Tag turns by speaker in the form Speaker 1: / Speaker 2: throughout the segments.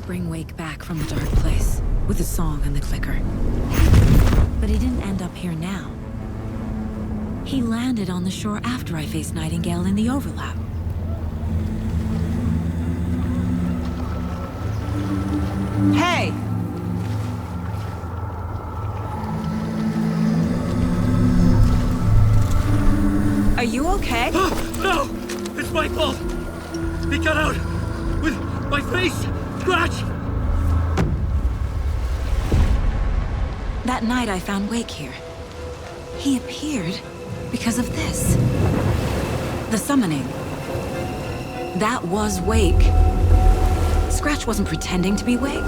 Speaker 1: to bring Wake back from the dark place, with the song and the clicker. But he didn't end up here now. He landed on the shore after I faced Nightingale in the overlap. Hey! Are you okay?
Speaker 2: No! It's my fault! He got out with my face scratch!
Speaker 1: That night I found Wake here. He appeared because of this. The summoning. That was Wake. Scratch wasn't pretending to be Wake.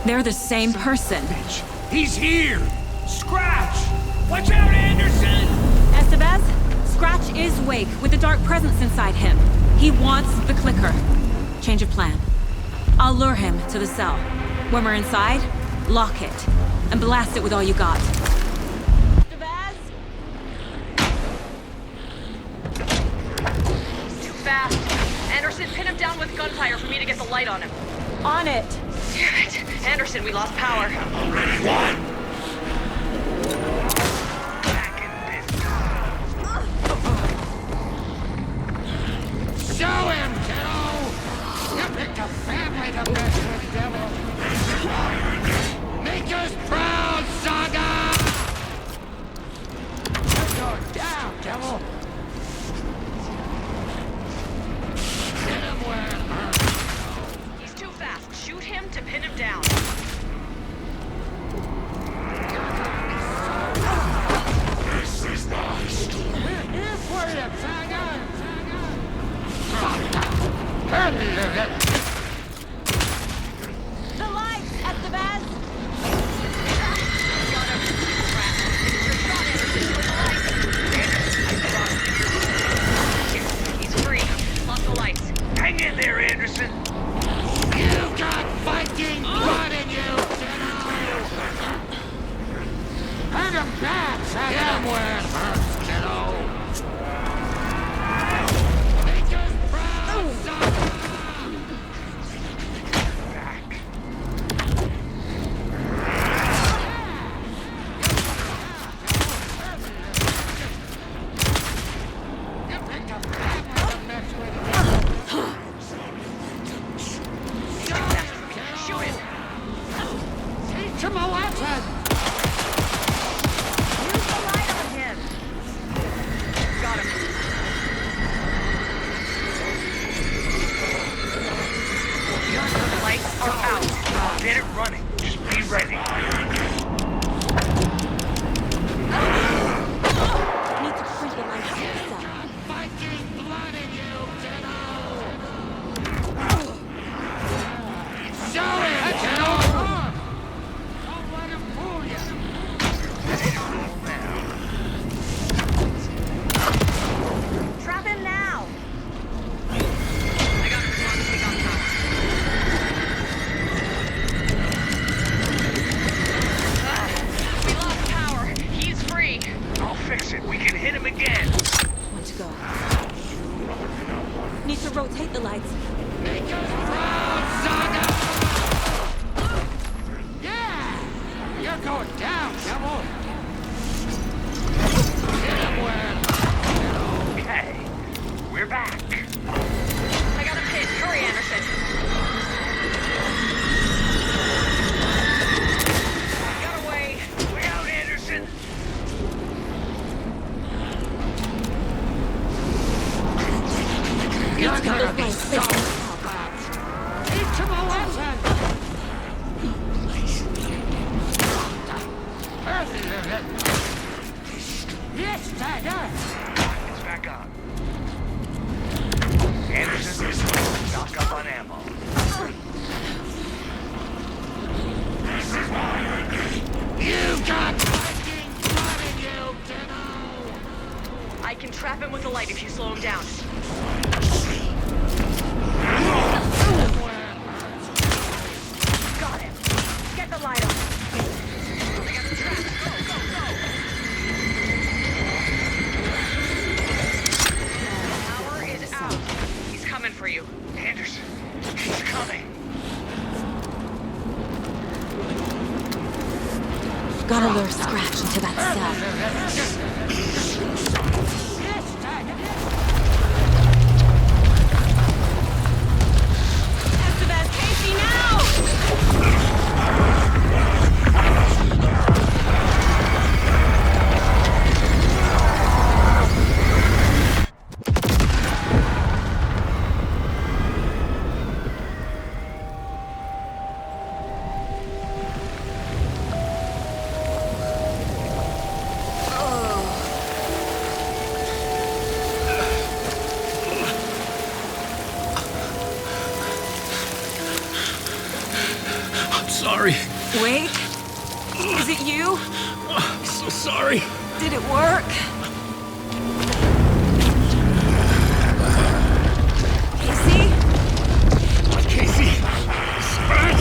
Speaker 1: They're the same person.
Speaker 2: He's here! Scratch! Watch out, Anderson!
Speaker 1: Estevez, Scratch is Wake with the dark presence inside him. He wants the clicker. Change of plan. I'll lure him to the cell. When we're inside, lock it and blast it with all you got. Estevez?
Speaker 3: He's too fast. Anderson, pin him down with gunfire for me to get the light on him.
Speaker 1: On it.
Speaker 3: Damn it. Anderson, we lost power.
Speaker 2: Already won!
Speaker 4: Show him, kiddo! You picked a family to mess with, devil! Make us proud, Saga! You're going down, devil! Hit him where it hurts!
Speaker 3: He's too fast. Shoot him to pin him down.
Speaker 2: This is my story.
Speaker 4: Here for you, Saga!
Speaker 1: The lights, Estevez!
Speaker 3: He's free. Lost the lights.
Speaker 2: Hang in there, Anderson!
Speaker 4: You got Viking blood in you, kiddo! Hurt him back, Saga! Hit him where it hurts, kiddo! Make us proud, Saga! You picked a family to mess with.
Speaker 3: Shoot him.
Speaker 4: Teach him a lesson!
Speaker 3: Use the light on him. Got him. The lights are out.
Speaker 2: Get it running. Just be ready.
Speaker 1: Need to free the lights from the cell.
Speaker 4: Viking blood in you, kiddo! Show him, kiddo! Don't let him fool you!
Speaker 3: Trap him now. I got him. Take off power. We lost power. He's free.
Speaker 2: I'll fix it. We can hit him again.
Speaker 1: Want to go. Need to rotate the lights.
Speaker 4: Make us proud, Saga! Yeah! You're going down, devil! Hit him where it hurts,
Speaker 2: Okay. We're back.
Speaker 3: I got him hit. Hurry, Anderson. Got away.
Speaker 2: Way out, Anderson.
Speaker 4: You're gonna be so bad! Teach him a lesson! Yes, Saga!
Speaker 2: It's back on. Anderson, stock up on ammo.
Speaker 4: You got Viking blood in you, kiddo!
Speaker 3: I can trap him with the light if you slow him down. Got him. Get the light on. I got the trap. Go, go, go. Power is out. He's coming for you.
Speaker 2: Anderson, he's coming.
Speaker 1: Gotta lure Scratch into that cell. Estevez, Casey, now!
Speaker 2: Sorry.
Speaker 1: Wake? Is it you?
Speaker 2: I'm so sorry.
Speaker 1: Did it work? Casey?
Speaker 2: Casey! Scratch!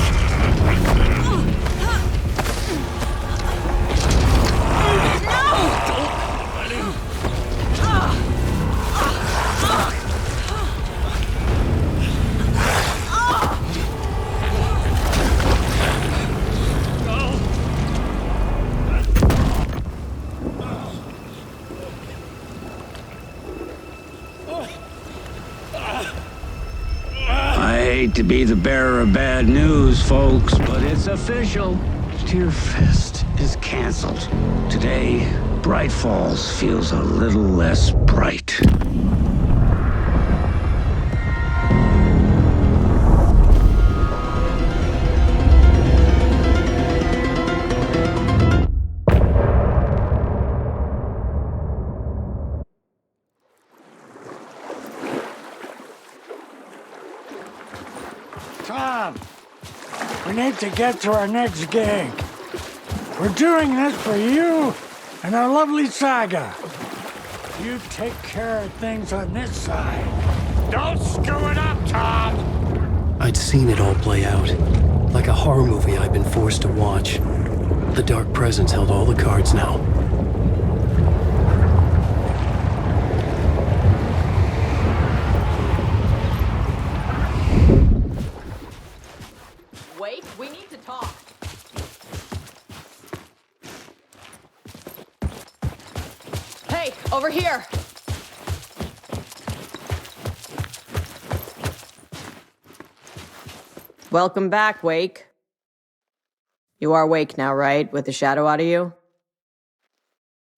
Speaker 5: I hate to be the bearer of bad news, folks, but it's official. Tear Fest is canceled. Today, Bright Falls feels a little less bright.
Speaker 4: Tom, we need to get to our next gig. We're doing this for you and our lovely saga. You take care of things on this side. Don't screw it up, Tom!
Speaker 6: I'd seen it all play out. Like a horror movie I'd been forced to watch. The Dark Presence held all the cards now.
Speaker 7: Wait, we need to talk. Hey, over here! Welcome back, Wake. You are Wake now, right? With the shadow out of you?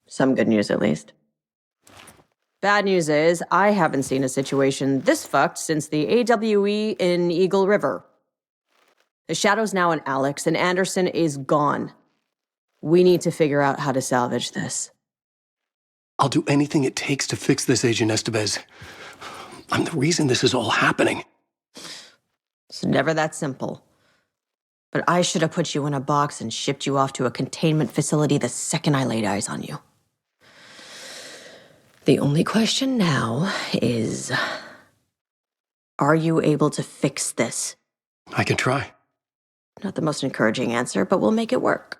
Speaker 7: Some good news, at least. Bad news is, I haven't seen a situation this fucked since the AWE in Eagle River. The shadow's now in Alex, and Anderson is gone. We need to figure out how to salvage this.
Speaker 6: I'll do anything it takes to fix this, Agent Estevez. I'm the reason this is all happening.
Speaker 7: It's never that simple. But I should have put you in a box and shipped you off to a containment facility the second I laid eyes on you. The only question now is, are you able to fix this?
Speaker 6: I can try.
Speaker 7: Not the most encouraging answer, but we'll make it work.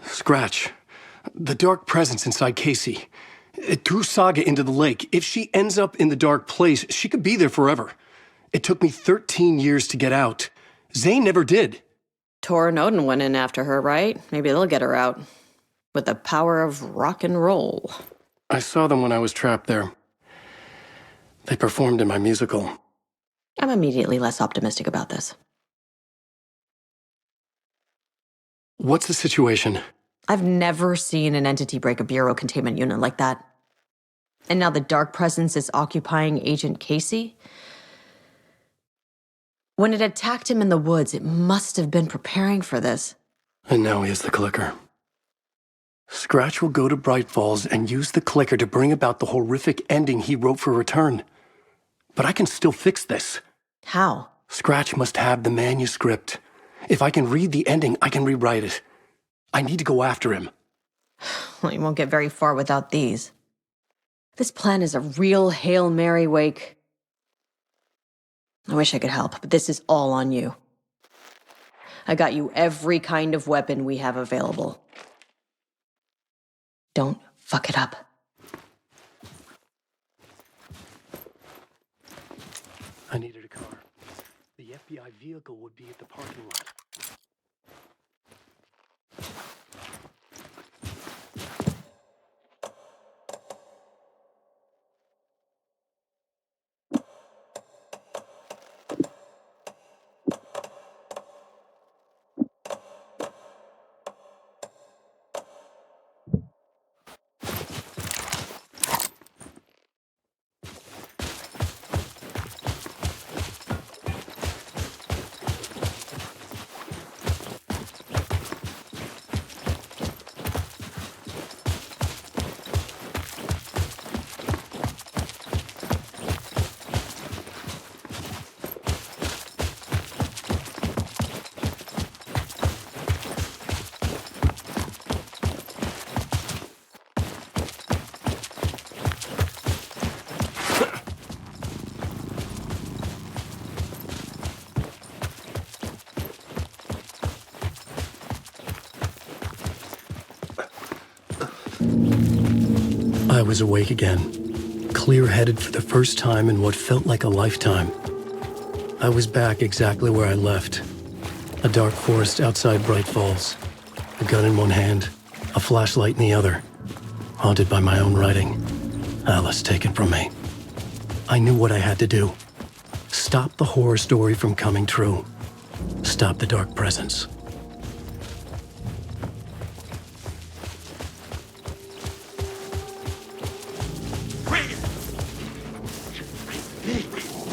Speaker 6: Scratch. The Dark Presence inside Casey. It threw Saga into the lake. If she ends up in the dark place, she could be there forever. It took me 13 years to get out. Zane never did.
Speaker 7: Tor and Odin went in after her, right? Maybe they'll get her out. With the power of rock and roll.
Speaker 6: I saw them when I was trapped there. They performed in my musical.
Speaker 7: I'm immediately less optimistic about this.
Speaker 6: What's the situation?
Speaker 7: I've never seen an entity break a bureau containment unit like that. And now the Dark Presence is occupying Agent Casey? When it attacked him in the woods, it must have been preparing for this.
Speaker 6: And now he has the clicker. Scratch will go to Bright Falls and use the clicker to bring about the horrific ending he wrote for Return. But I can still fix this.
Speaker 7: How?
Speaker 6: Scratch must have the manuscript. If I can read the ending, I can rewrite it. I need to go after him.
Speaker 7: Well, you won't get very far without these. This plan is a real Hail Mary, Wake. I wish I could help, but this is all on you. I got you every kind of weapon we have available. Don't fuck it up.
Speaker 6: I needed a car. The FBI vehicle would be at the parking lot. I was awake again, clear-headed for the first time in what felt like a lifetime. I was back exactly where I left. A dark forest outside Bright Falls. A gun in one hand, a flashlight in the other. Haunted by my own writing. Alice taken from me. I knew what I had to do. Stop the horror story from coming true. Stop the dark presence.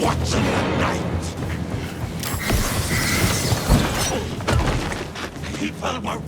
Speaker 2: Watching the night. People were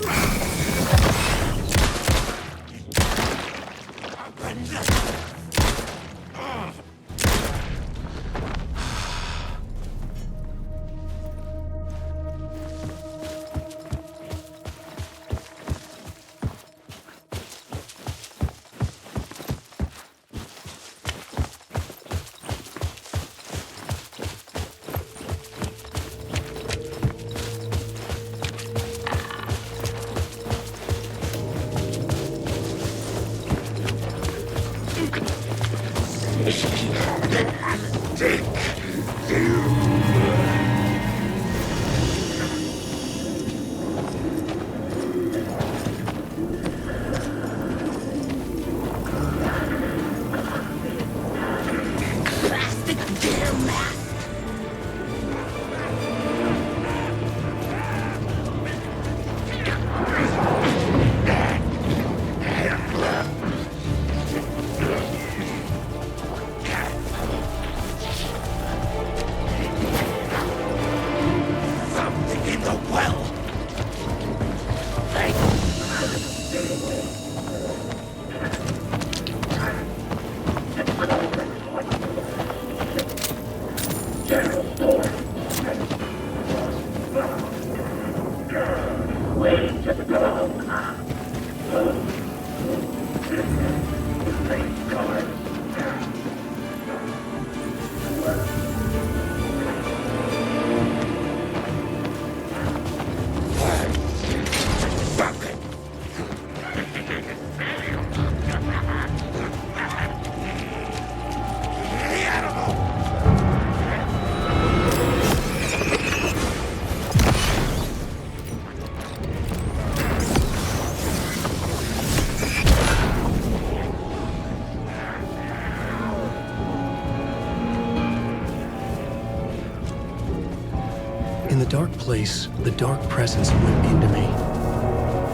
Speaker 6: In the dark place, the dark presence went into me.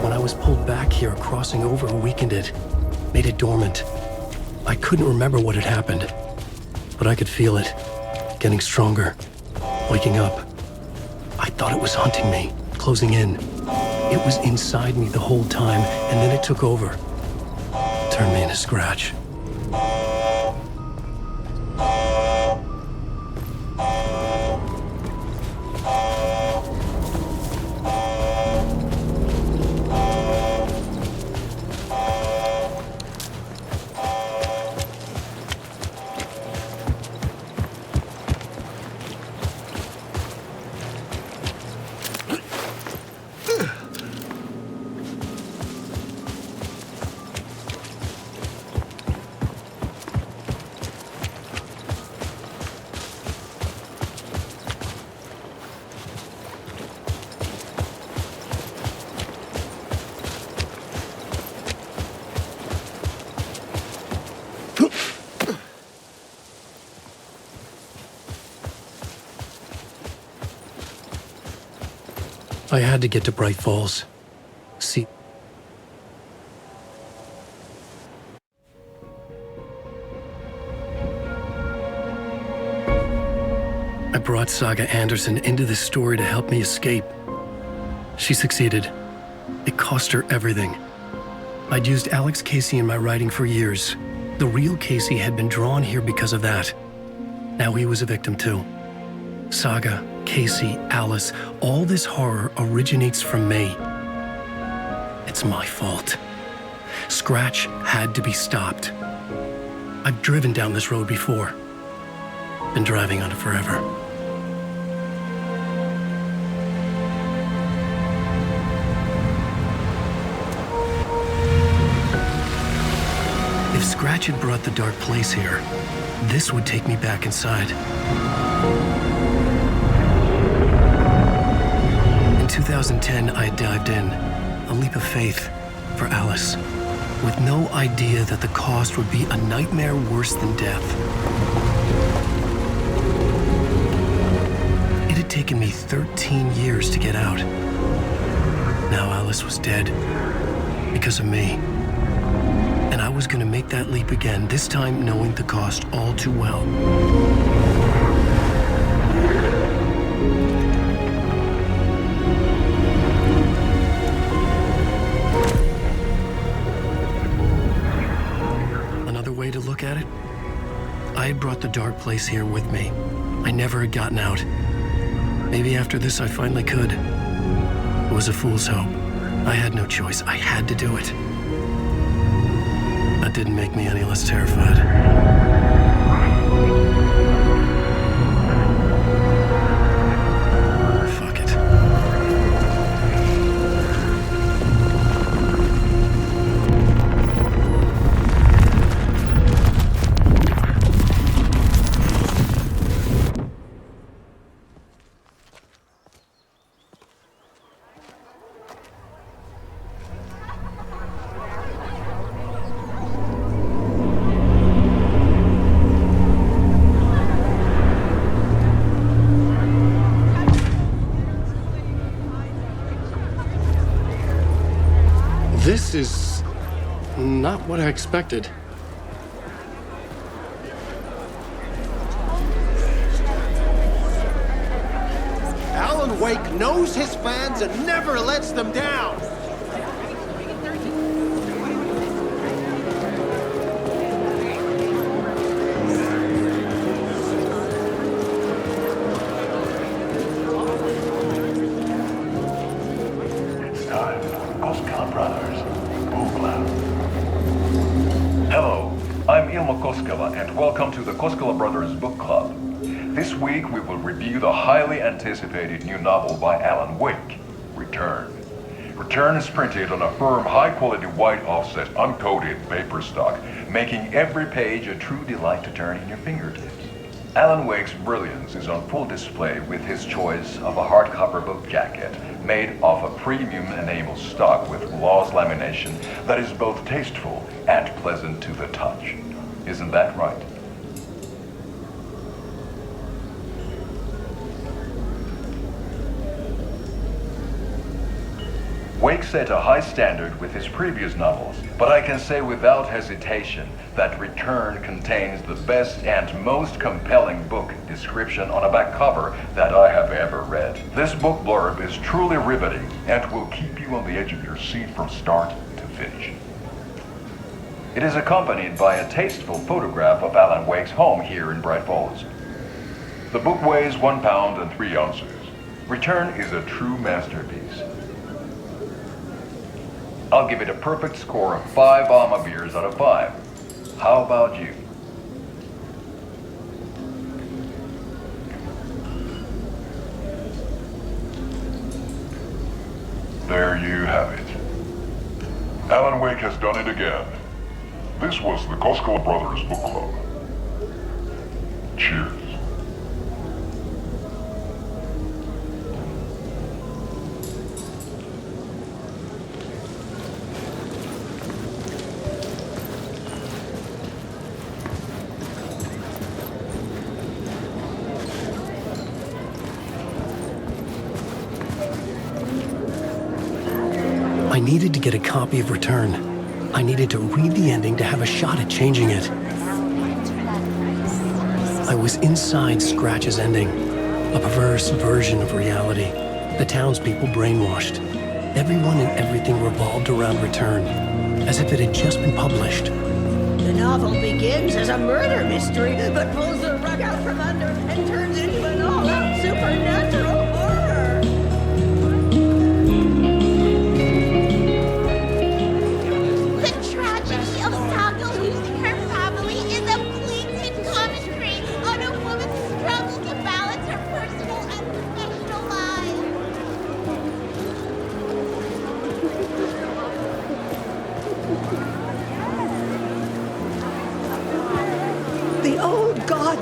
Speaker 6: When I was pulled back here, crossing over weakened it, made it dormant. I couldn't remember what had happened, but I could feel it, getting stronger, waking up. I thought it was hunting me, closing in. It was inside me the whole time, and then it took over. Turned me into Scratch. I had to get to Bright Falls. See, I brought Saga Anderson into this story to help me escape. She succeeded. It cost her everything. I'd used Alex Casey in my writing for years. The real Casey had been drawn here because of that. Now he was a victim too. Saga, Casey, Alice, all this horror originates from me. It's my fault. Scratch had to be stopped. I've driven down this road before. Been driving on it forever. If Scratch Scratch had brought the dark place here. This would take me back inside. In 2010, I dived in, a leap of faith for Alice, with no idea that the cost would be a nightmare worse than death. It had taken me 13 years to get out. Now Alice was dead, because of me. And I was going to make that leap again, this time knowing the cost all too well. Another way to look at it, I had brought the dark place here with me. I never had gotten out. Maybe after this I finally could. It was a fool's hope. I had no choice. I had to do it. That didn't make me any less terrified. Fuck it. This is not what I expected.
Speaker 8: Alanwake knows his fans and never lets them down.
Speaker 9: It's time for Koskela Brothers Book Club. Hello, I'm Ilmo Koskela and welcome to the Koskela Brothers Book Club. This week we will review the highly anticipated new novel by Alanwake, Return. Return is printed on a firm, high-quality white offset, uncoated paper stock, making every page a true delight to turn in your fingertips. Alanwake's brilliance is on full display with his choice of a hardcover book jacket made of a premium enamel stock with gloss lamination that is both tasteful and pleasant to the touch. Isn't that right? Wake set a high standard with his previous novels, but I can say without hesitation that Return contains the best and most compelling book description on a back cover that I have ever read. This book blurb is truly riveting and will keep you on the edge of your seat from start to finish. It is accompanied by a tasteful photograph of Alanwake's home here in Bright Falls. The book weighs 1 pound and 3 ounces. Return is a true masterpiece. I'll give it a perfect score of 5 Alma beers out of 5. How about you? There you have it. Alanwake has done it again. This was the Koskela Brothers Book Club. Cheers.
Speaker 6: I needed to get a copy of Return. I needed to read the ending to have a shot at changing it. I was inside Scratch's ending, a perverse version of reality. The townspeople brainwashed. Everyone and everything revolved around Return, as if it had just been published.
Speaker 10: The novel begins as a murder mystery, but pulls the rug out from under and turns into an all-out supernatural horror.
Speaker 11: The tragedy of Saga losing her family is a blatant commentary on a woman's struggle to balance her personal and professional lives.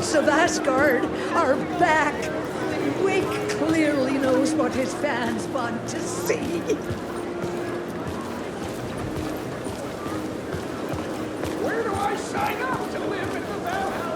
Speaker 10: knights of Asgard are back. Wake clearly knows what his fans want to see.
Speaker 4: Where do I sign up to live in the Valhalla?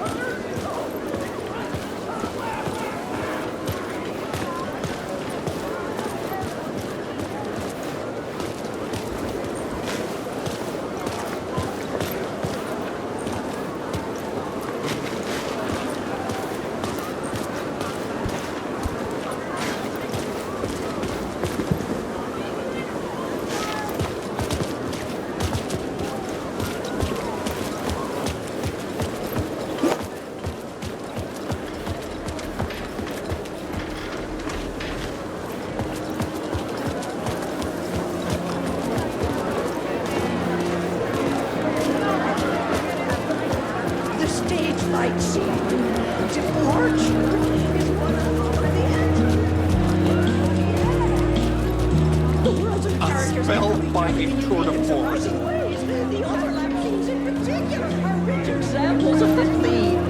Speaker 10: Spellbinding tour de force. The overlap scenes in particular are rich examples of this theme.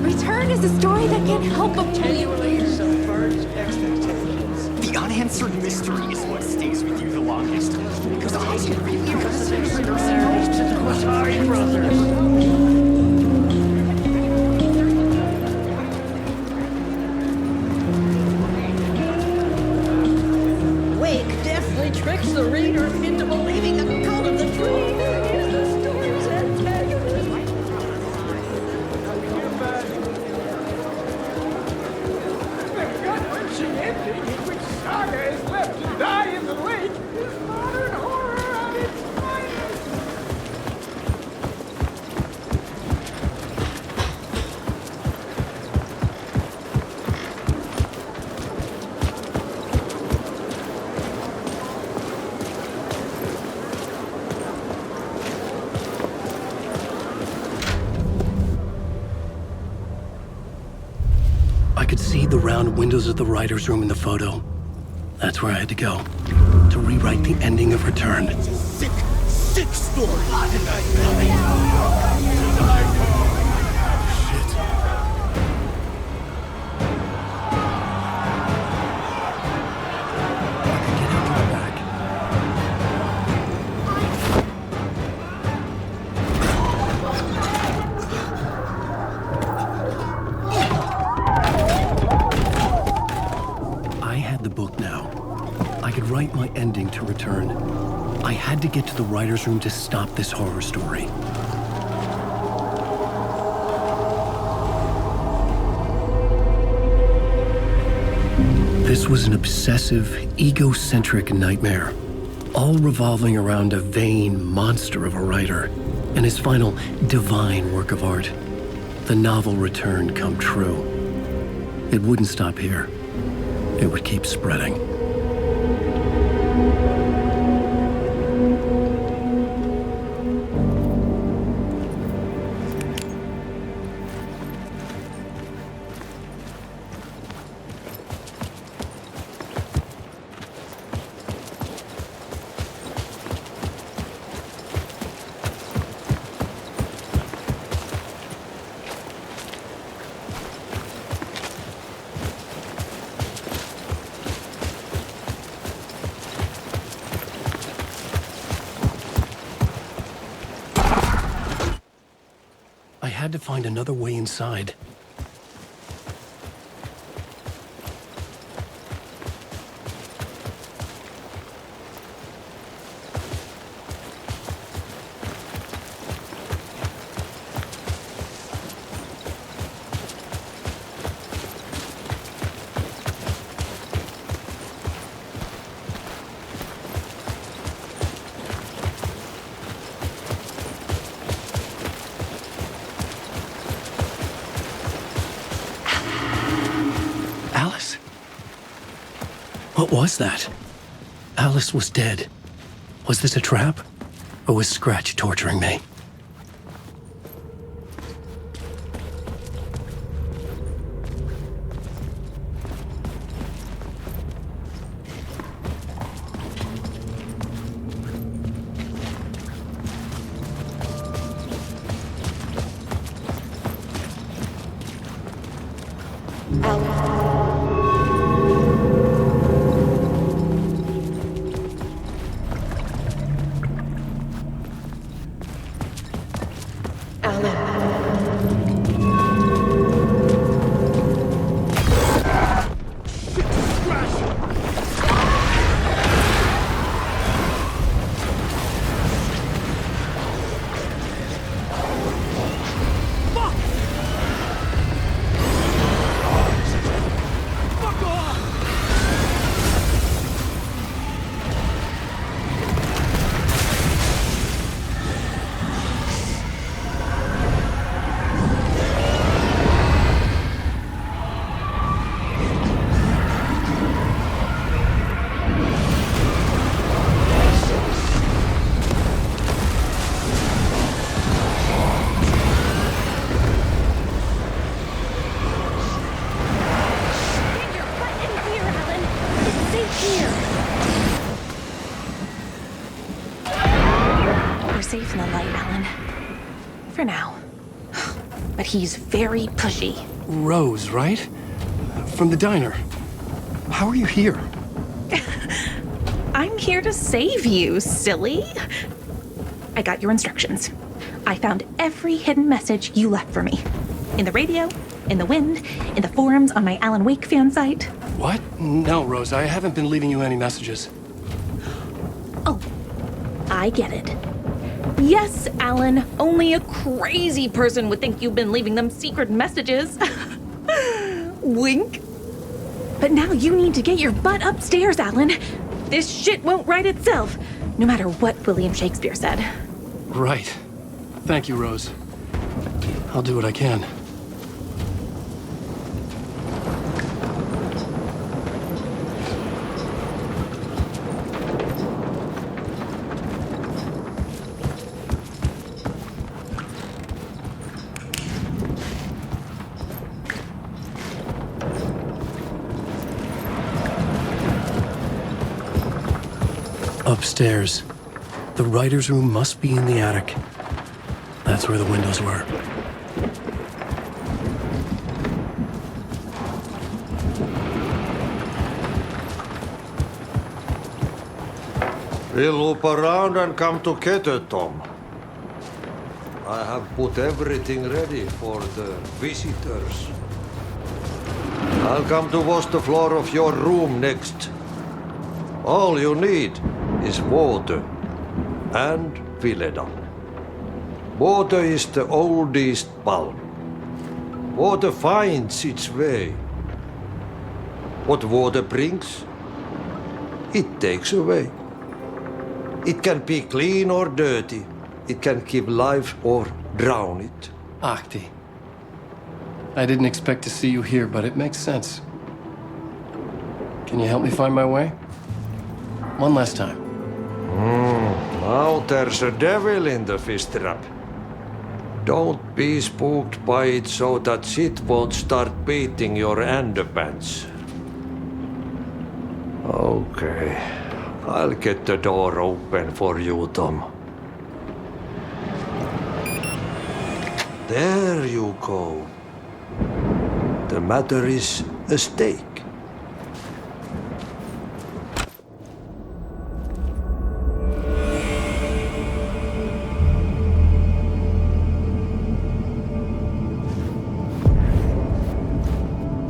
Speaker 11: Return is a story that can help
Speaker 10: Continually subverts expectations.
Speaker 12: The unanswered mystery is what stays with you the longest. Because I can really
Speaker 10: Because they're similarities to the Qatari brothers. Tricks the reader into believing the cult of the tree is the story's antagonist.
Speaker 4: The gut-wrenching ending in which Saga is left to die in the lake is modern horror at its finest.
Speaker 6: I could see the round windows of the writer's room in the photo. That's where I had to go, to rewrite the ending of Return.
Speaker 8: It's a sick, sick story.
Speaker 6: Write my ending to Return. I had to get to the writer's room to stop this horror story. This was an obsessive, egocentric nightmare, all revolving around a vain monster of a writer and his final divine work of art, the novel Return come true. It wouldn't stop here. It would keep spreading. I had to find another way inside. What was that? Alice was dead. Was this a trap? Or was Scratch torturing me?
Speaker 13: Safe in the light, Alan. For now. But he's very pushy.
Speaker 6: Rose, right? From the diner. How are you here?
Speaker 13: I'm here to save you, silly. I got your instructions. I found every hidden message you left for me. In the radio, in the wind, in the forums on my Alanwake fan site.
Speaker 6: What? No, Rose, I haven't been leaving you any messages.
Speaker 13: Oh, I get it. Yes, Alan, only a crazy person would think you've been leaving them secret messages. Wink. But now you need to get your butt upstairs, Alan. This shit won't right itself, no matter what William Shakespeare said.
Speaker 6: Right. Thank you, Rose. I'll do what I can. Upstairs. The writer's room must be in the attic. That's where the windows were.
Speaker 8: We'll loop around and come together, Tom. I have put everything ready for the visitors. I'll come to wash the floor of your room next. All you need is water and Vileda. Water is the oldest bulb. Water finds its way. What water brings, it takes away. It can be clean or dirty. It can give life or drown it.
Speaker 6: Ahti. I didn't expect to see you here, but it makes sense. Can you help me find my way? One last time.
Speaker 8: Now there's a devil in the fish trap. Don't be spooked by it so that shit won't start beating your underpants. Okay. I'll get the door open for you, Tom. There you go. The matter is a stake.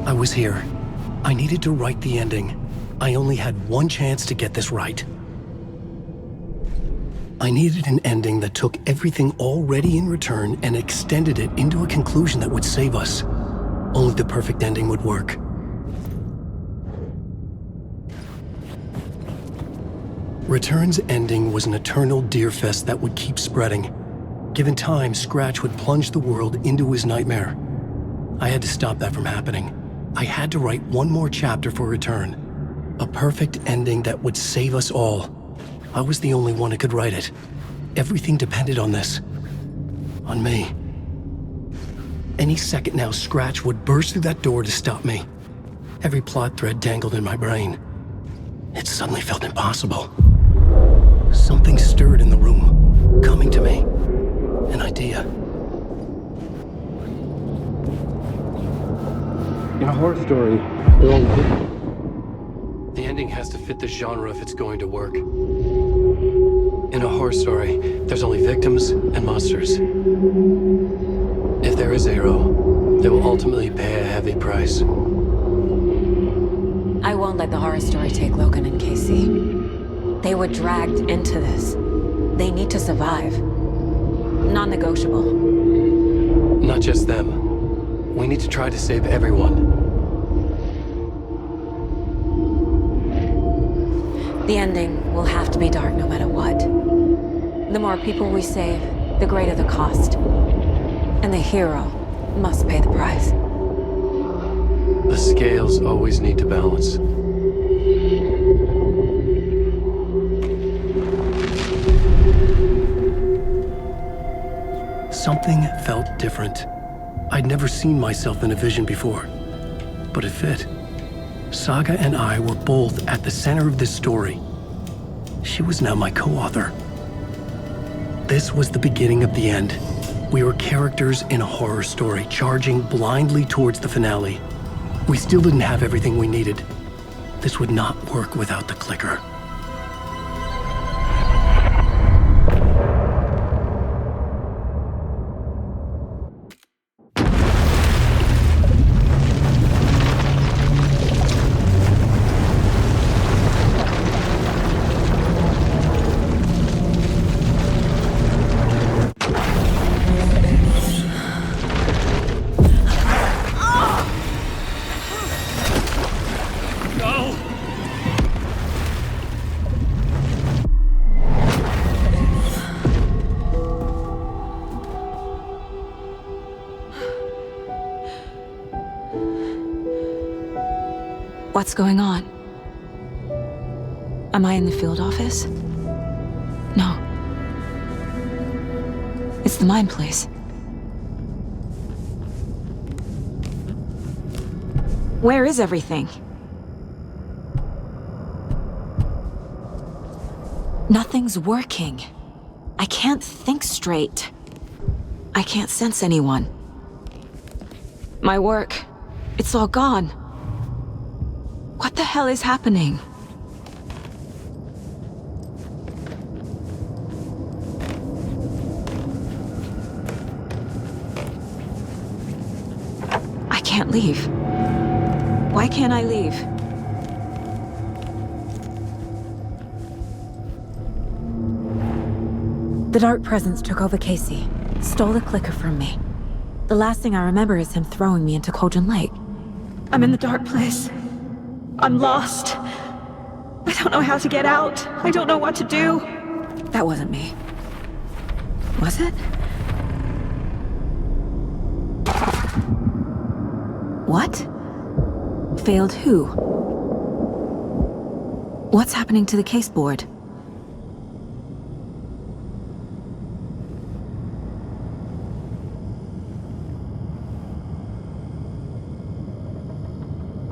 Speaker 6: I was here. I needed to write the ending. I only had one chance to get this right. I needed an ending that took everything already in return and extended it into a conclusion that would save us. Only the perfect ending would work. Return's ending was an eternal deerfest that would keep spreading. Given time, Scratch would plunge the world into his nightmare. I had to stop that from happening. I had to write one more chapter for Return. A perfect ending that would save us all. I was the only one who could write it. Everything depended on this. On me. Any second now, Scratch would burst through that door to stop me. Every plot thread dangled in my brain. It suddenly felt impossible. Something stirred in the room, coming to me. An idea. In a horror story, they're all different. The ending has to fit the genre if it's going to work. In a horror story, there's only victims and monsters. If there is a hero, they will ultimately pay a heavy price.
Speaker 1: I won't let the horror story take Logan and Casey. They were dragged into this. They need to survive. Non-negotiable.
Speaker 6: Not just them. We need to try to save everyone.
Speaker 1: The ending will have to be dark no matter what. The more people we save, the greater the cost. And the hero must pay the price.
Speaker 6: The scales always need to balance. Something felt different. I'd never seen myself in a vision before, but it fit. Saga and I were both at the center of this story. She was now my co-author. This was the beginning of the end. We were characters in a horror story, charging blindly towards the finale. We still didn't have everything we needed. This would not work without the clicker.
Speaker 1: What's going on? Am I in the field office? No. It's the mine place. Where is everything? Nothing's working. I can't think straight. I can't sense anyone. My work, it's all gone. What the hell is happening? I can't leave. Why can't I leave? The dark presence took over Casey, stole the clicker from me. The last thing I remember is him throwing me into Alanwake. I'm in the dark place. I'm lost. I don't know how to get out. I don't know what to do. That wasn't me. Was it? What? Failed who? What's happening to the case board?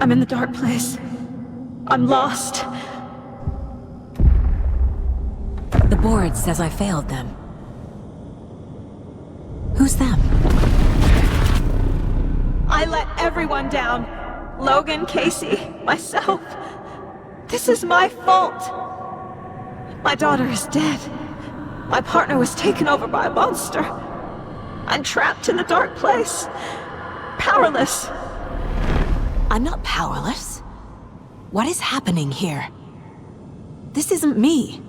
Speaker 1: I'm in the dark place. I'm lost. The board says I failed them. Who's them? I let everyone down. Logan, Casey, myself. This is my fault. My daughter is dead. My partner was taken over by a monster. I'm trapped in the dark place. Powerless. I'm not powerless. What is happening here? This isn't me.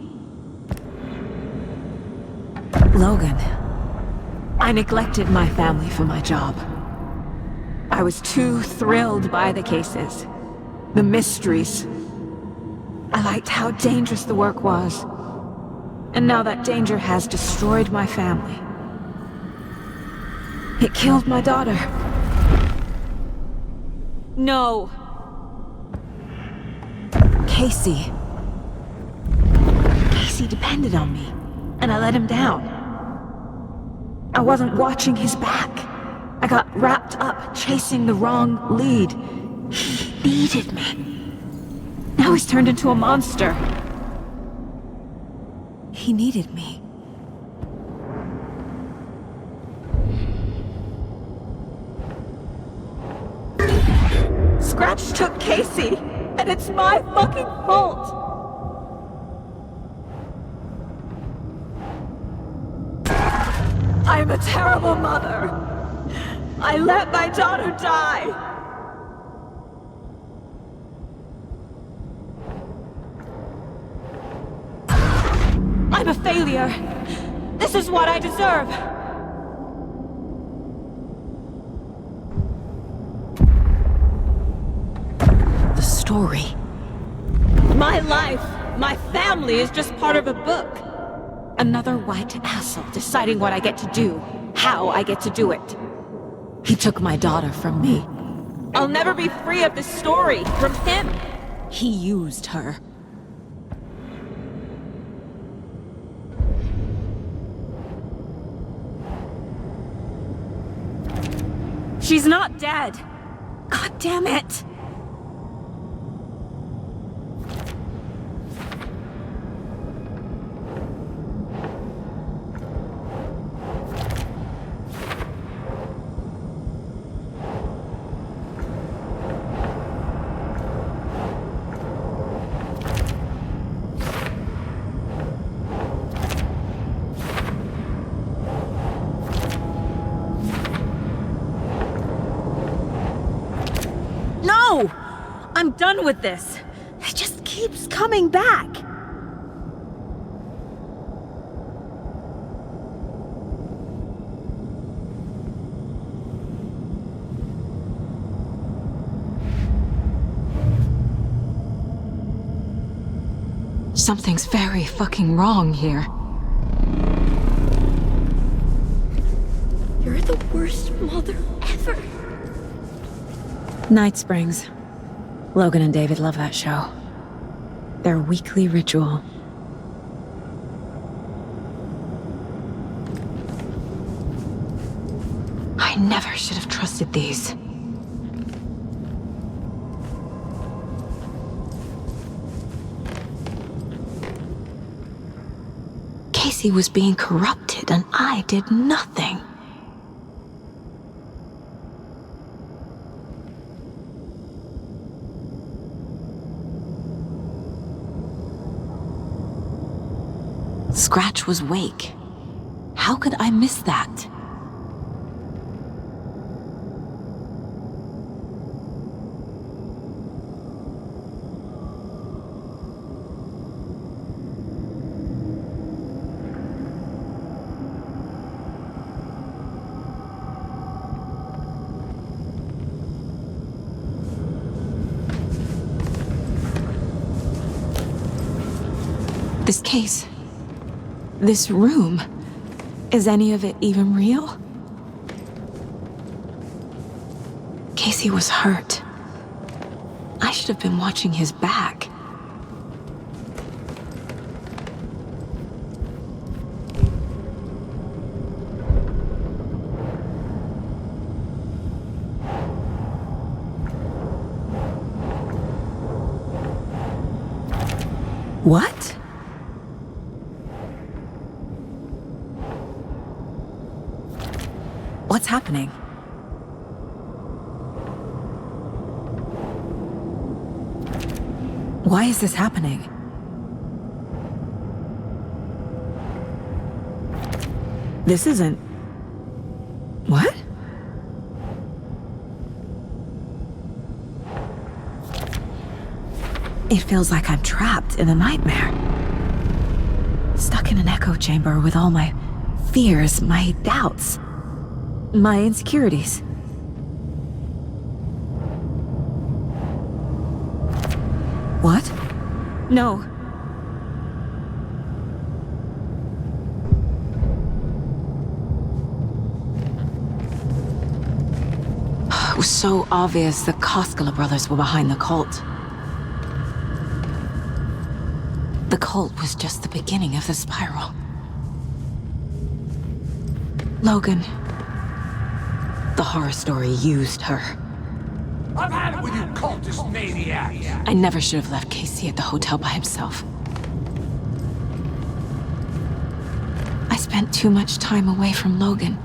Speaker 1: Logan. I neglected my family for my job. I was too thrilled by the cases, the mysteries. I liked how dangerous the work was. And now that danger has destroyed my family. It killed my daughter. No. Casey. Casey depended on me, and I let him down. I wasn't watching his back. I got wrapped up chasing the wrong lead. He needed me. Now he's turned into a monster. He needed me.
Speaker 13: Scratch took Casey, and it's my fucking fault. I'm a terrible mother. I let my daughter die. I'm a failure. This is what I deserve.
Speaker 1: The story.
Speaker 13: My life, my family is just part of a book.
Speaker 1: Another white asshole deciding what I get to do, how I get to do it. He took my daughter from me.
Speaker 13: I'll never be free of this story from him.
Speaker 1: He used her.
Speaker 13: She's not dead. God damn it.
Speaker 1: No! I'm done with this. It just keeps coming back. Something's very fucking wrong here.
Speaker 13: You're the worst mother ever.
Speaker 1: Night Springs. Logan and David love that show. Their weekly ritual. I never should have trusted these. Casey was being corrupted and I did nothing. Scratch was Wake. How could I miss that? This case. This room. Is any of it even real? Casey was hurt. I should have been watching his back. What? What's happening? Why is this happening? This isn't... What? It feels like I'm trapped in a nightmare. Stuck in an echo chamber with all my fears, my doubts. My insecurities. What? No. It was so obvious the Koskela brothers were behind the cult. The cult was just the beginning of the spiral. Logan. The horror story used her.
Speaker 12: I've had it with you cultist maniacs!
Speaker 1: I never should have left Casey at the hotel by himself. I spent too much time away from Logan.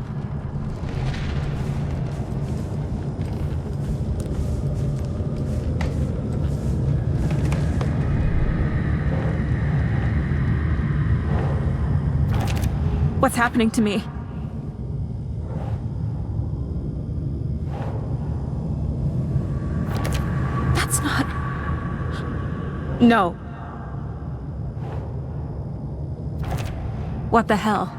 Speaker 1: What's happening to me? That's not... No. What the hell?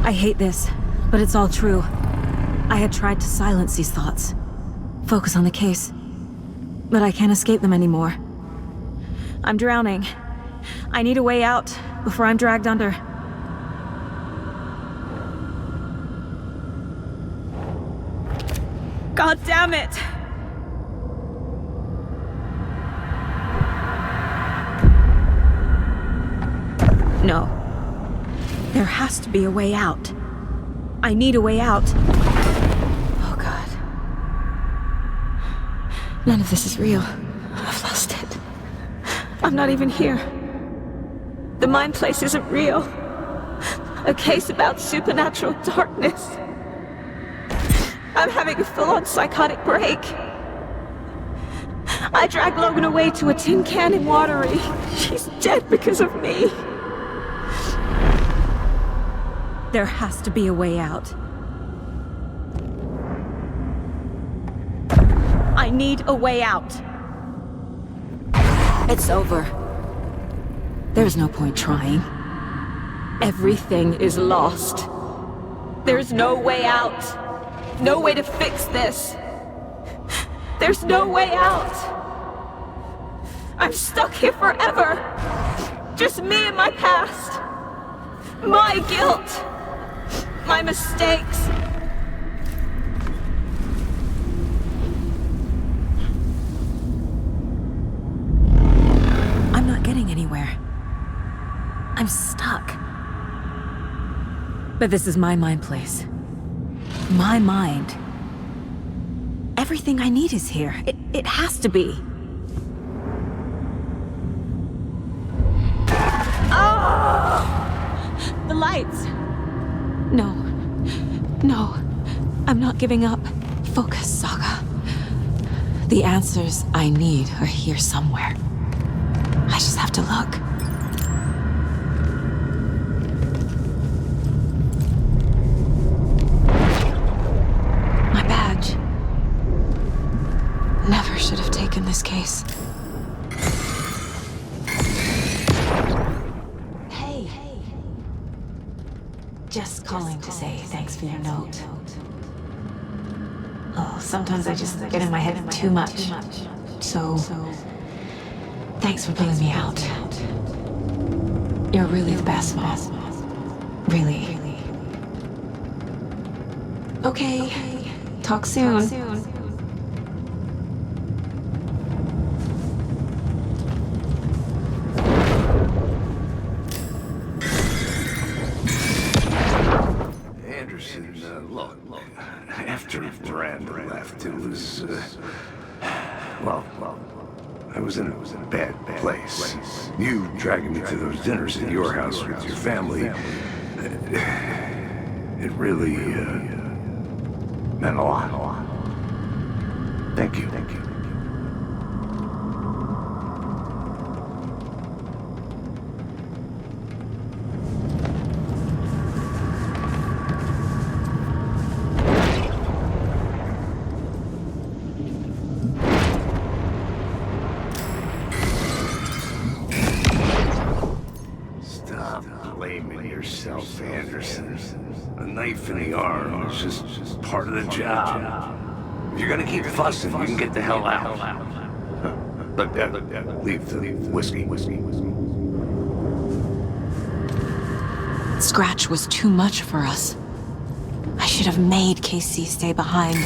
Speaker 1: I hate this, but it's all true. I had tried to silence these thoughts, focus on the case, but I can't escape them anymore. I'm drowning. I need a way out before I'm dragged under. God damn it! No. There has to be a way out. I need a way out. Oh God. None of this is real. I've lost it. I'm not even here. The mind place isn't real. A case about supernatural darkness. I'm having a full-on psychotic break. I dragged Logan away to a tin can in Watery. She's dead because of me. There has to be a way out. I need a way out. It's over. There's no point trying. Everything is lost. There's no way out. No way to fix this. There's no way out. I'm stuck here forever. Just me and my past. My guilt. My mistakes. I'm not getting anywhere. I'm stuck. But this is my mind place. My mind. Everything I need is here. It has to be. Oh! The lights. No. No. I'm not giving up. Focus, Saga. The answers I need are here somewhere. I just have to look. My badge. Never should have taken this case. Hey. Just calling to say thanks for your note. Oh, sometimes I just get in my head too much. So, thanks for pulling me out. You're really the best, Mom. Really. Okay. Talk soon.
Speaker 14: Look, after Miranda left, it was, well, I was in a bad place. You dragging me to those dinners at your house with your family, it really, meant a lot. Thank you. Yourself, Anderson. A knife in the arm is just part of the job. If you're gonna keep fussing, you can get the hell out. Look, leave the whiskey.
Speaker 1: Scratch was too much for us. I should have made KC stay behind.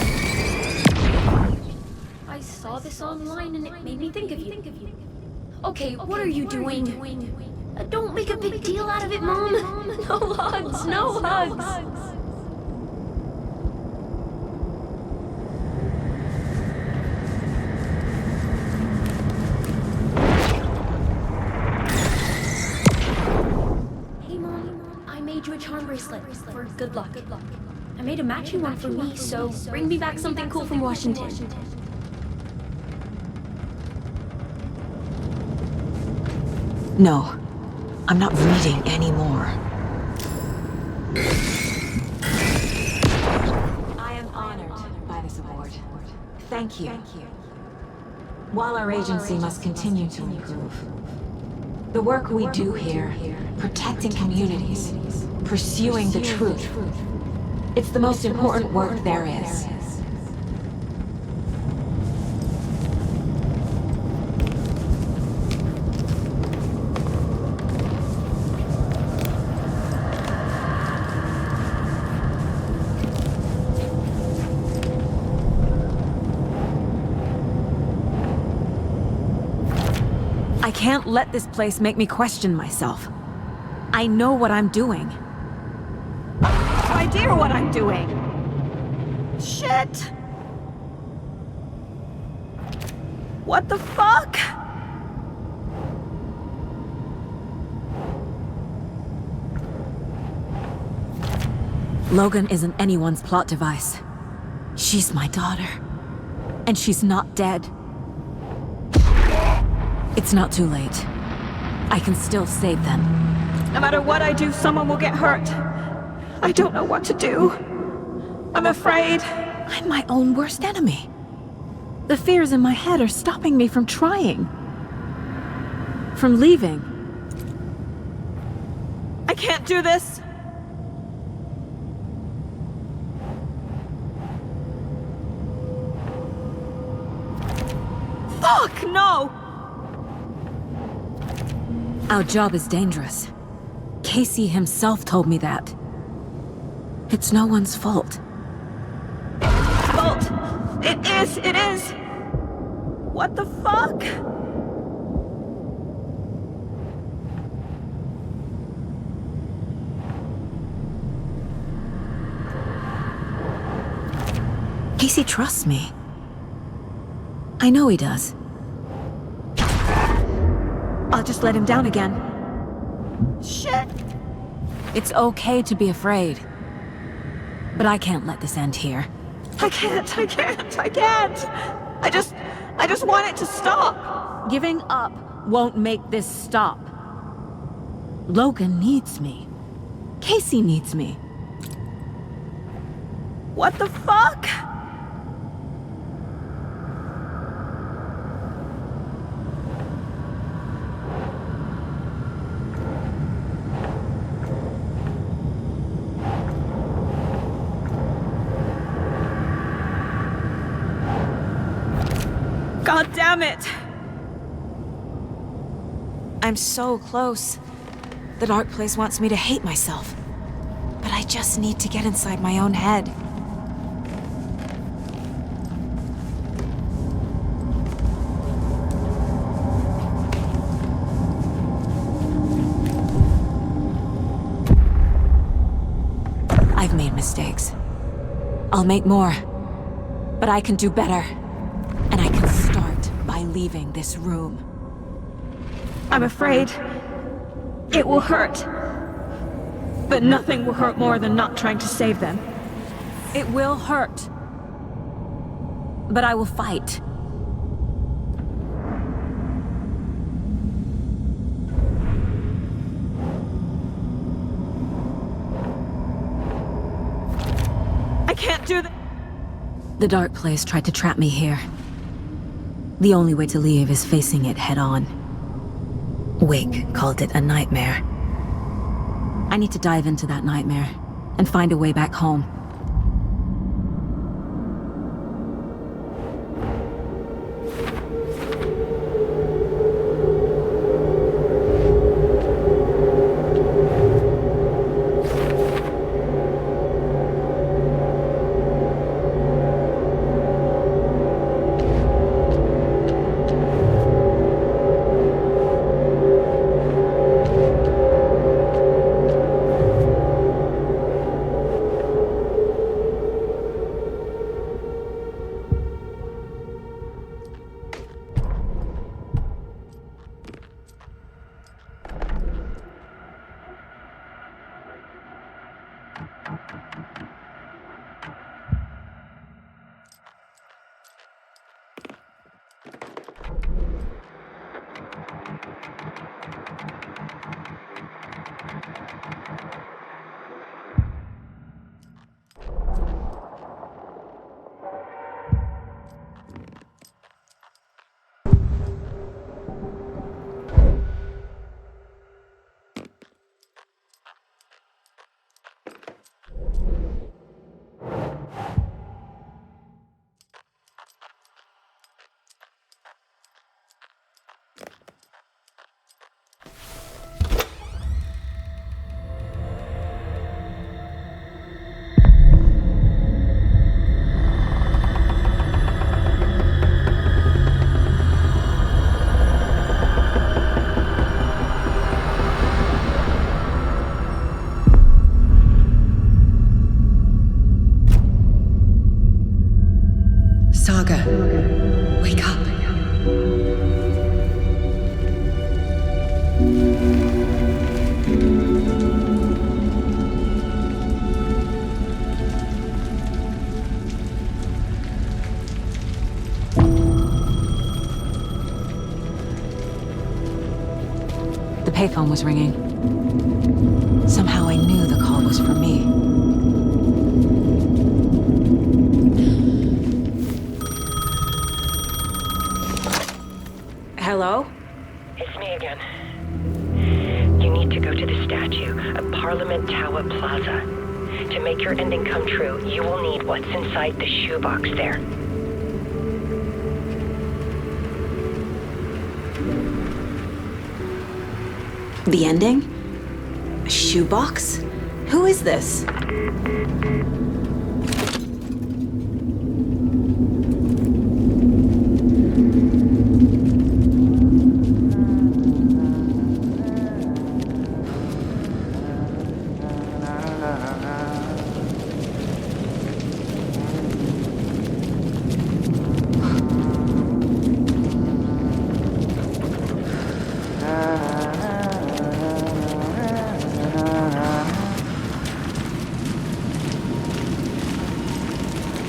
Speaker 15: I saw this online and it made me think of you. Okay, what are you doing? Don't make a big deal out of it, Mom. No hugs, no hugs. Hey, Mom, I made you a charm bracelet for good luck. I made a matching one for me, so bring me back something cool from Washington.
Speaker 1: No, I'm not reading anymore. I am honored by this award. Thank you. While our agency must continue to improve, the work we do here, protecting communities, pursuing the truth, it's the most important work there is. I can't let this place make me question myself. I know what I'm doing. I have no idea what I'm doing. Shit! What the fuck? Logan isn't anyone's plot device. She's my daughter. And she's not dead. It's not too late. I can still save them. No matter what I do, someone will get hurt. I don't know what to do. I'm afraid. I'm my own worst enemy. The fears in my head are stopping me from trying. From leaving. I can't do this. Fuck, no! Our job is dangerous. Casey himself told me that. It's no one's fault. Fault! It is! What the fuck? Casey trusts me. I know he does. I'll just let him down again. Shit! It's okay to be afraid. But I can't let this end here. I can't! I just want it to stop! Giving up won't make this stop. Logan needs me. Casey needs me. What the fuck? God damn it! I'm so close. The dark place wants me to hate myself. But I just need to get inside my own head. I've made mistakes. I'll make more. But I can do better. And I can start by leaving this room. I'm afraid it will hurt. But nothing will hurt more than not trying to save them. It will hurt. But I will fight. I can't do that. The dark place tried to trap me here. The only way to leave is facing it head-on. Wake called it a nightmare. I need to dive into that nightmare and find a way back home. payphone was ringing. Somehow I knew the call was for me. Hello?
Speaker 16: It's me again. You need to go to the statue at Parliament Tower Plaza. To make your ending come true, you will need what's inside the shoebox there.
Speaker 1: The ending? A shoebox? Who is this?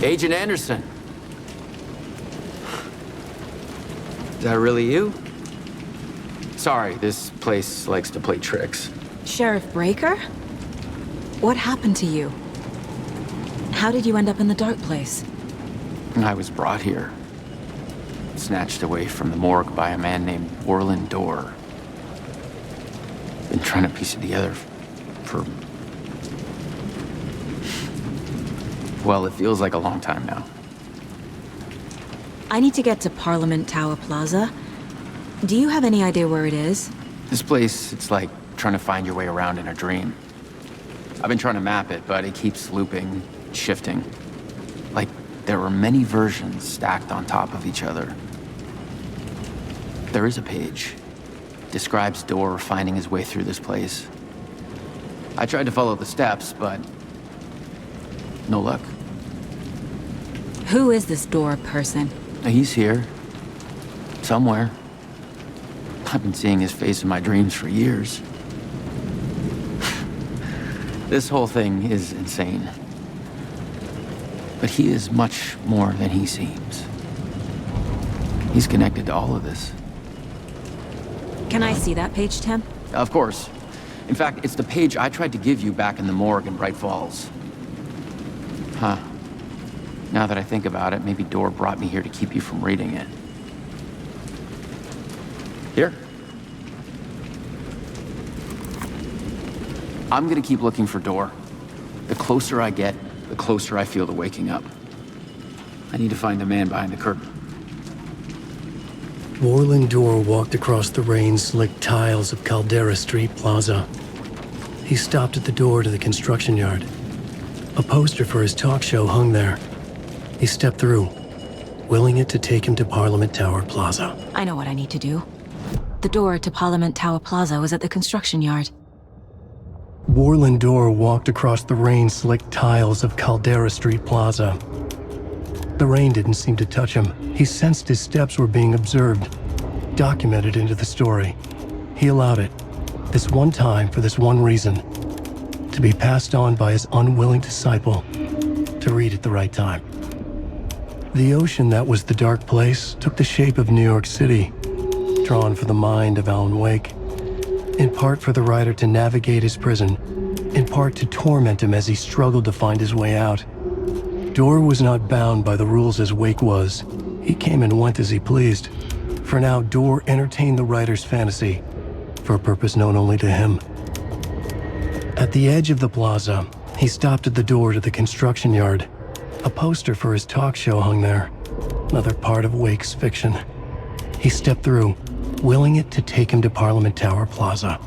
Speaker 17: Agent Anderson. Is that really you? Sorry, this place likes to play tricks.
Speaker 1: Sheriff Breaker? What happened to you? How did you end up in the dark place?
Speaker 17: I was brought here. Snatched away from the morgue by a man named Orland Dorr. Been trying to piece it together for... well, it feels like a long time now.
Speaker 1: I need to get to Parliament Tower Plaza. Do you have any idea where it is?
Speaker 17: This place, it's like trying to find your way around in a dream. I've been trying to map it, but it keeps looping, shifting. Like there are many versions stacked on top of each other. There is a page. Describes Dorr finding his way through this place. I tried to follow the steps, but no luck.
Speaker 1: Who is this Dorr person?
Speaker 17: He's here. Somewhere. I've been seeing his face in my dreams for years. This whole thing is insane. But he is much more than he seems. He's connected to all of this.
Speaker 1: Can I see that page, Tim?
Speaker 17: Of course. In fact, it's the page I tried to give you back in the morgue in Bright Falls. Huh. Now that I think about it, maybe Dorr brought me here to keep you from reading it. Here. I'm gonna keep looking for Dorr. The closer I get, the closer I feel to waking up. I need to find the man behind the curtain.
Speaker 6: Orland Dorr walked across the rain-slicked tiles of Caldera Street Plaza. He stopped at the door to the construction yard. A poster for his talk show hung there. He stepped through, willing it to take him to Parliament Tower Plaza.
Speaker 1: I know what I need to do. The door to Parliament Tower Plaza was at the construction yard.
Speaker 6: Orland Dorr walked across the rain-slicked tiles of Caldera Street Plaza. The rain didn't seem to touch him. He sensed his steps were being observed, documented into the story. He allowed it, this one time for this one reason, to be passed on by his unwilling disciple to read at the right time. The ocean that was the dark place took the shape of New York City, drawn for the mind of Alanwake, in part for the writer to navigate his prison, in part to torment him as he struggled to find his way out. Dorr was not bound by the rules as Wake was. He came and went as he pleased. For now, Dorr entertained the writer's fantasy, for a purpose known only to him. At the edge of the plaza, he stopped at the door to the construction yard. A poster for his talk show hung there, another part of Wake's fiction. He stepped through, willing it to take him to Parliament Tower Plaza.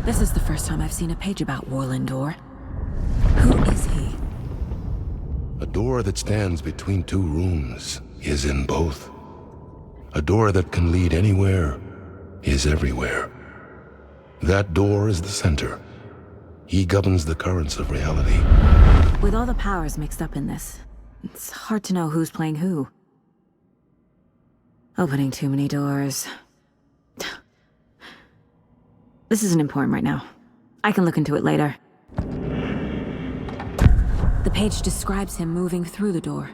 Speaker 1: This is the first time I've seen a page about Orland Dorr. Who is he?
Speaker 18: A door that stands between two rooms is in both. A door that can lead anywhere is everywhere. That door is the center. He governs the currents of reality.
Speaker 1: With all the powers mixed up in this, it's hard to know who's playing who. Opening too many doors. This isn't important right now. I can look into it later. The page describes him moving through the door.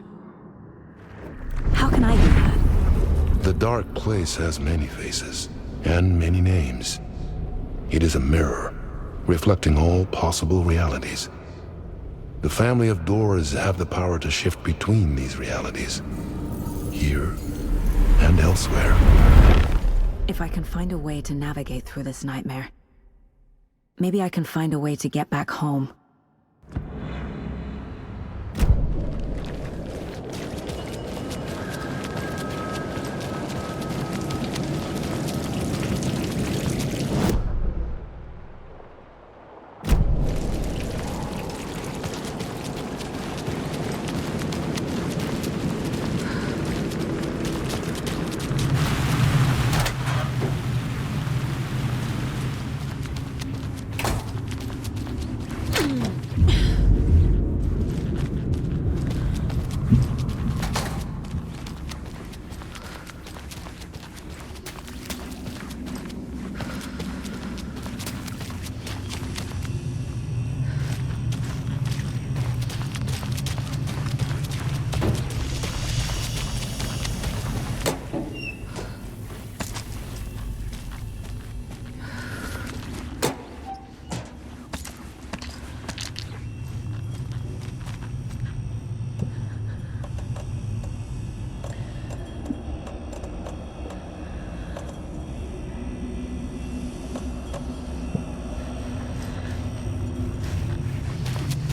Speaker 1: can I do that?
Speaker 18: The dark place has many faces and many names. It is a mirror, reflecting all possible realities. The family of doors have the power to shift between these realities, here and elsewhere.
Speaker 1: If I can find a way to navigate through this nightmare, maybe I can find a way to get back home.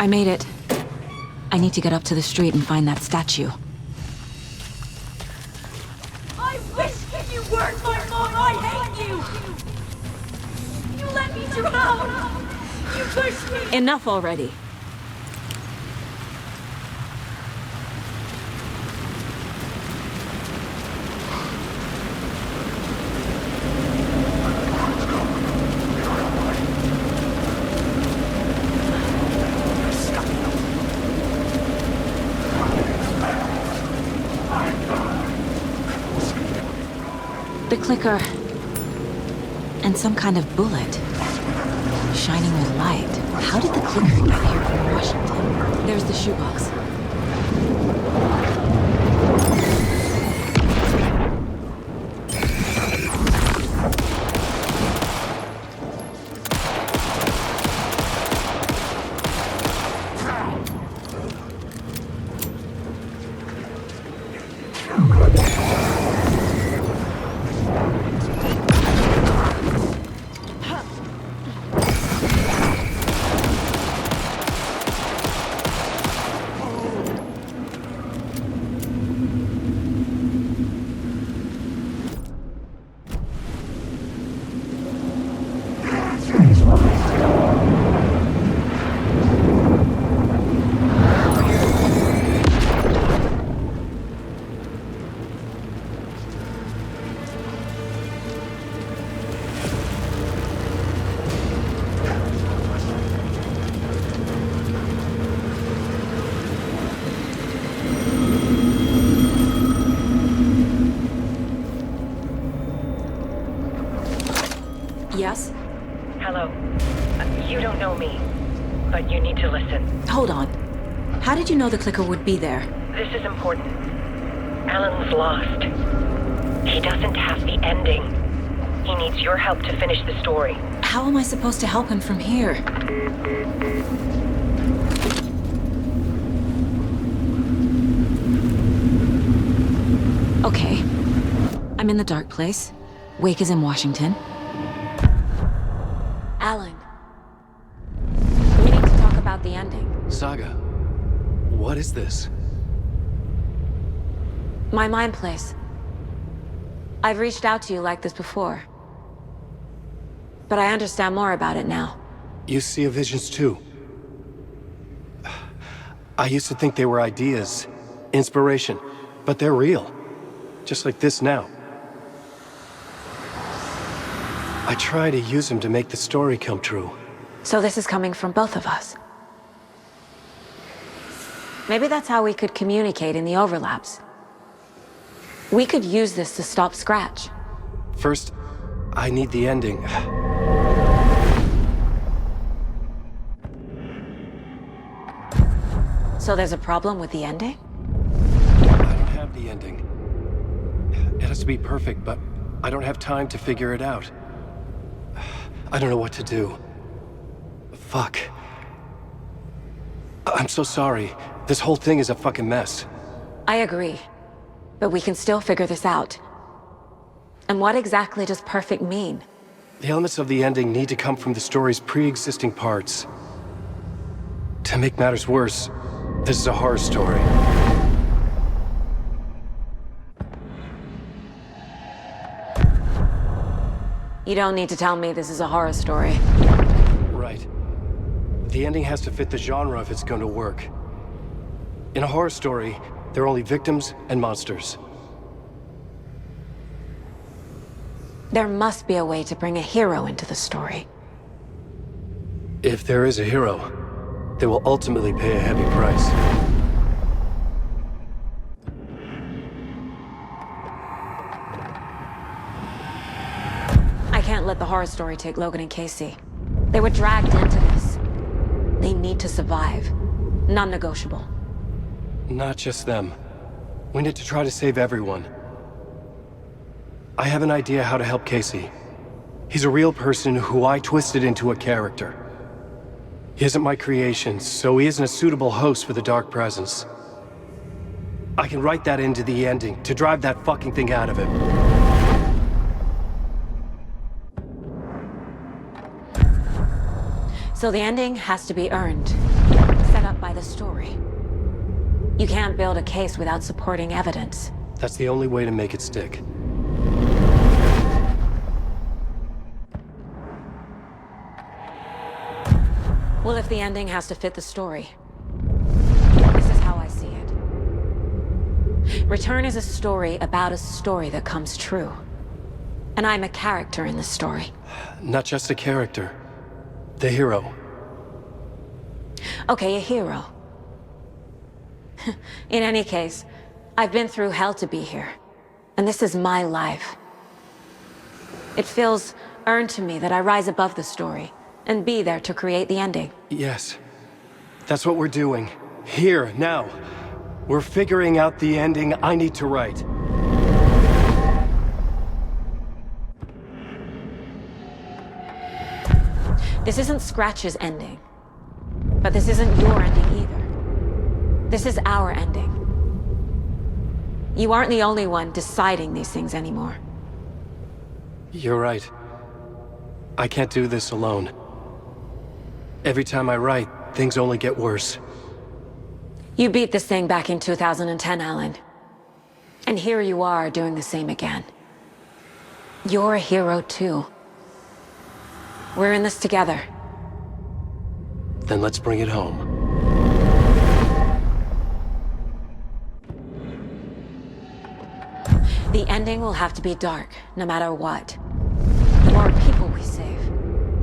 Speaker 1: I made it. I need to get up to the street and find that statue.
Speaker 15: I wish you weren't my mom! I hate you! You let me drown! You pushed me!
Speaker 1: Enough already. The clicker. And some kind of bullet. Shining with light. How did the clicker get here from Washington? There's the shoebox. Yes?
Speaker 16: Hello. You don't know me, but you need to listen.
Speaker 1: Hold on. How did you know the clicker would be there?
Speaker 16: This is important. Alan's lost. He doesn't have the ending. He needs your help to finish the story.
Speaker 1: How am I supposed to help him from here? Okay. I'm in the dark place. Wake is in Washington. Alan. We need to talk about the ending.
Speaker 6: Saga, what is this?
Speaker 1: My mind place. I've reached out to you like this before. But I understand more about it now.
Speaker 6: You see visions too. I used to think they were ideas, inspiration, but they're real. Just like this now. I try to use them to make the story come true.
Speaker 1: So this is coming from both of us. Maybe that's how we could communicate in the overlaps. We could use this to stop Scratch.
Speaker 6: First, I need the ending.
Speaker 1: So there's a problem with the ending?
Speaker 6: I don't have the ending. has to be perfect, but I don't have time to figure it out. I don't know what to do. Fuck. I'm so sorry. This whole thing is a fucking mess.
Speaker 1: I agree. But we can still figure this out. And what exactly does perfect mean?
Speaker 6: The elements of the ending need to come from the story's pre-existing parts. To make matters worse, this is a horror story.
Speaker 1: You don't need to tell me this is a horror story.
Speaker 6: Right. The ending has to fit the genre if it's going to work. In a horror story, there are only victims and monsters.
Speaker 1: There must be a way to bring a hero into the story.
Speaker 6: If there is a hero, they will ultimately pay a heavy price.
Speaker 1: I can't let the horror story take Logan and Casey. They were dragged into this. They need to survive. Non-negotiable.
Speaker 6: Not just them. We need to try to save everyone. I have an idea how to help Casey. He's a real person who I twisted into a character. He isn't my creation, so he isn't a suitable host for the Dark Presence. I can write that into the ending to drive that fucking thing out of him.
Speaker 1: So the ending has to be earned. Set up by the story. You can't build a case without supporting evidence.
Speaker 6: That's the only way to make it stick.
Speaker 1: Well, if the ending has to fit the story, this is how I see it. Return is a story about a story that comes true. And I'm a character in the story.
Speaker 6: Not just a character. The hero.
Speaker 1: Okay, a hero. In any case, I've been through hell to be here. And this is my life. It feels earned to me that I rise above the story and be there to create the ending.
Speaker 6: Yes. That's what we're doing. Here, now. We're figuring out the ending I need to write.
Speaker 1: This isn't Scratch's ending. But this isn't your ending either. This is our ending. You aren't the only one deciding these things anymore.
Speaker 6: You're right. I can't do this alone. Every time I write, things only get worse.
Speaker 1: You beat this thing back in 2010, Alan. And here you are doing the same again. You're a hero too. We're in this together.
Speaker 6: Then let's bring it home.
Speaker 1: The ending will have to be dark, no matter what. The more people we save,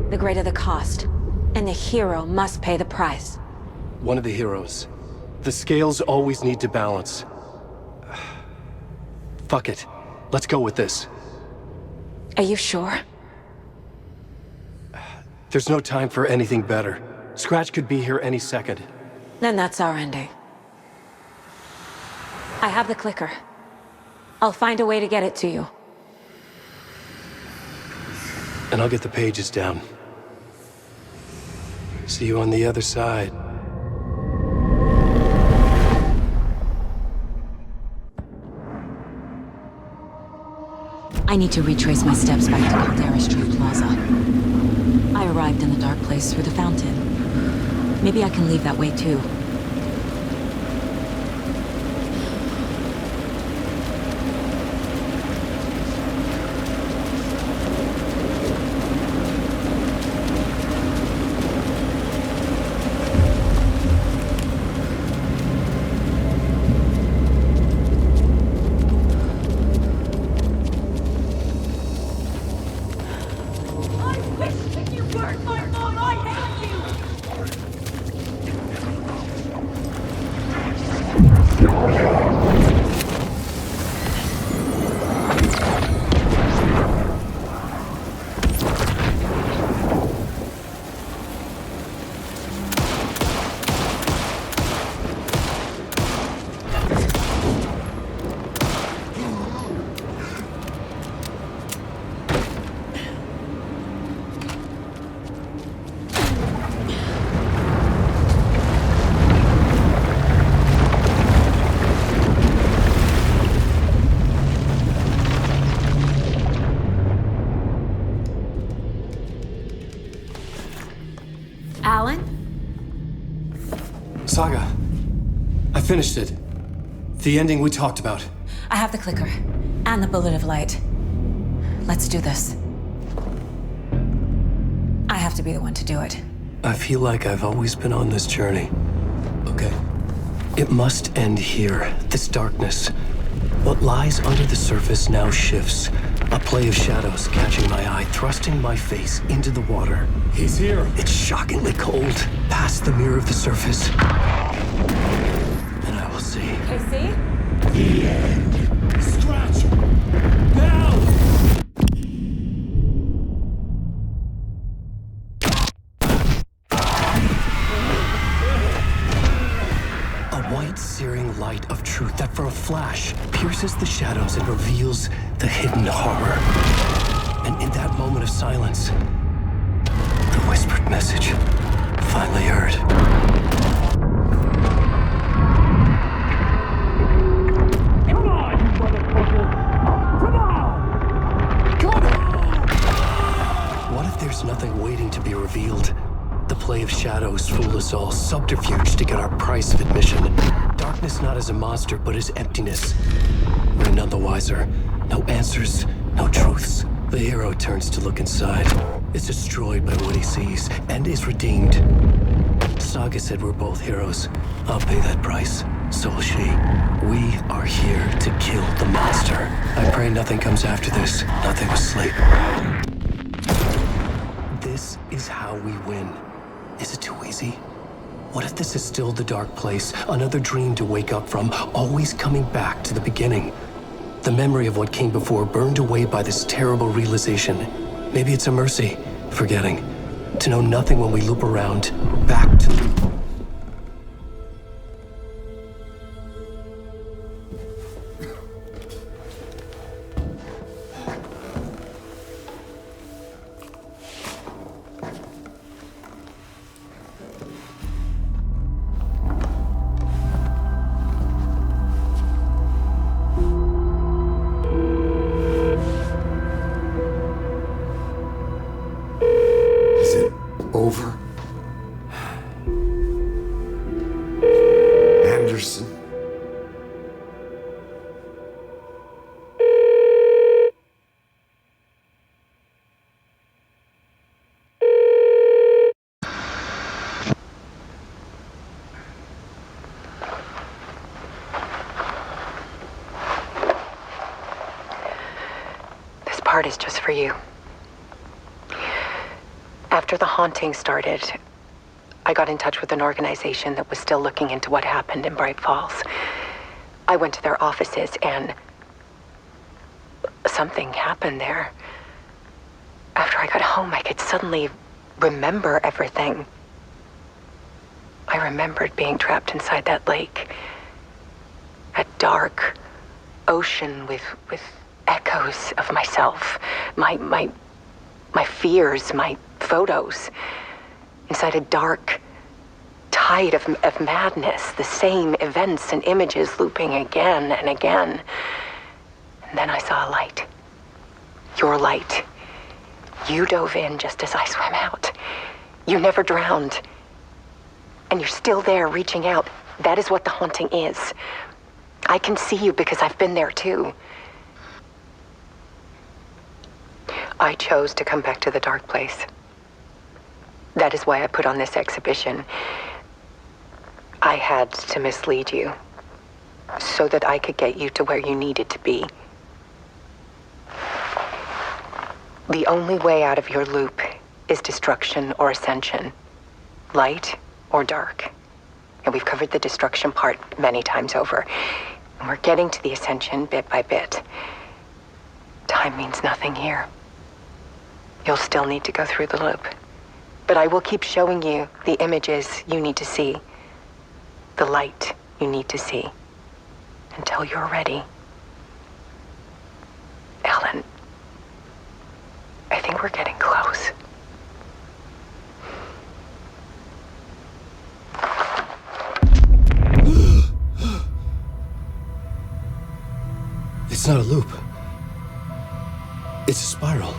Speaker 1: the greater the cost. And the hero must pay the price.
Speaker 6: One of the heroes. The scales always need to balance. Fuck it. Let's go with this.
Speaker 1: Are you sure?
Speaker 6: There's no time for anything better. Scratch could be here any second.
Speaker 1: Then that's our ending. I have the clicker. I'll find a way to get it to you.
Speaker 6: And I'll get the pages down. See you on the other side.
Speaker 1: I need to retrace my steps back to Caldera Street Plaza. I arrived in the dark place through the fountain. Maybe I can leave that way too.
Speaker 6: Saga, I finished it. The ending we talked about.
Speaker 1: I have the clicker and the bullet of light. Let's do this. I have to be the one to do it.
Speaker 6: I feel like I've always been on this journey. Okay. It must end here, this darkness. What lies under the surface now shifts. A play of shadows catching my eye, thrusting my face into the water.
Speaker 4: He's here.
Speaker 6: It's shockingly cold, past the mirror of the surface. And I will see.
Speaker 1: KC?
Speaker 4: The end. Scratch! Now!
Speaker 6: A white, searing light of truth that for a flash pierces the shadows and reveals the hidden horror. And in that moment of silence, the whispered message finally heard.
Speaker 4: Come on, you motherfucker! Come on! Come on!
Speaker 6: What if there's nothing waiting to be revealed? The play of shadows fool us all, subterfuge to get our price of admission. Darkness not as a monster, but as emptiness. We're none the wiser. No answers, no truths. The hero turns to look inside. Is destroyed by what he sees, and is redeemed. Saga said we're both heroes. I'll pay that price. So will she. We are here to kill the monster. I pray nothing comes after this. Nothing will sleep. This is how we win. Is it too easy? What if this is still the dark place, another dream to wake up from, always coming back to the beginning? The memory of what came before burned away by this terrible realization. Maybe it's a mercy, forgetting. To know nothing when we loop around, back to...
Speaker 14: Over. Anderson.
Speaker 16: This part is just for you. After the haunting started, I got in touch with an organization that was still looking into what happened in Bright Falls. I went to their offices and something happened there. After I got home, I could suddenly remember everything. I remembered being trapped inside that lake. A dark ocean with echoes of myself. My fears, my photos. Inside a dark tide of madness. The same events and images looping again and again. And then I saw a light. Your light. You dove in just as I swam out. You never drowned. And you're still there reaching out. That is what the haunting is. I can see you because I've been there too. I chose to come back to the dark place. That is why I put on this exhibition. I had to mislead you so that I could get you to where you needed to be. The only way out of your loop is destruction or ascension, light or dark. And we've covered the destruction part many times over. And we're getting to the ascension bit by bit. Time means nothing here. You'll still need to go through the loop. But I will keep showing you the images you need to see, the light you need to see, until you're ready. Alan, I think we're getting close.
Speaker 6: It's not a loop. It's a spiral.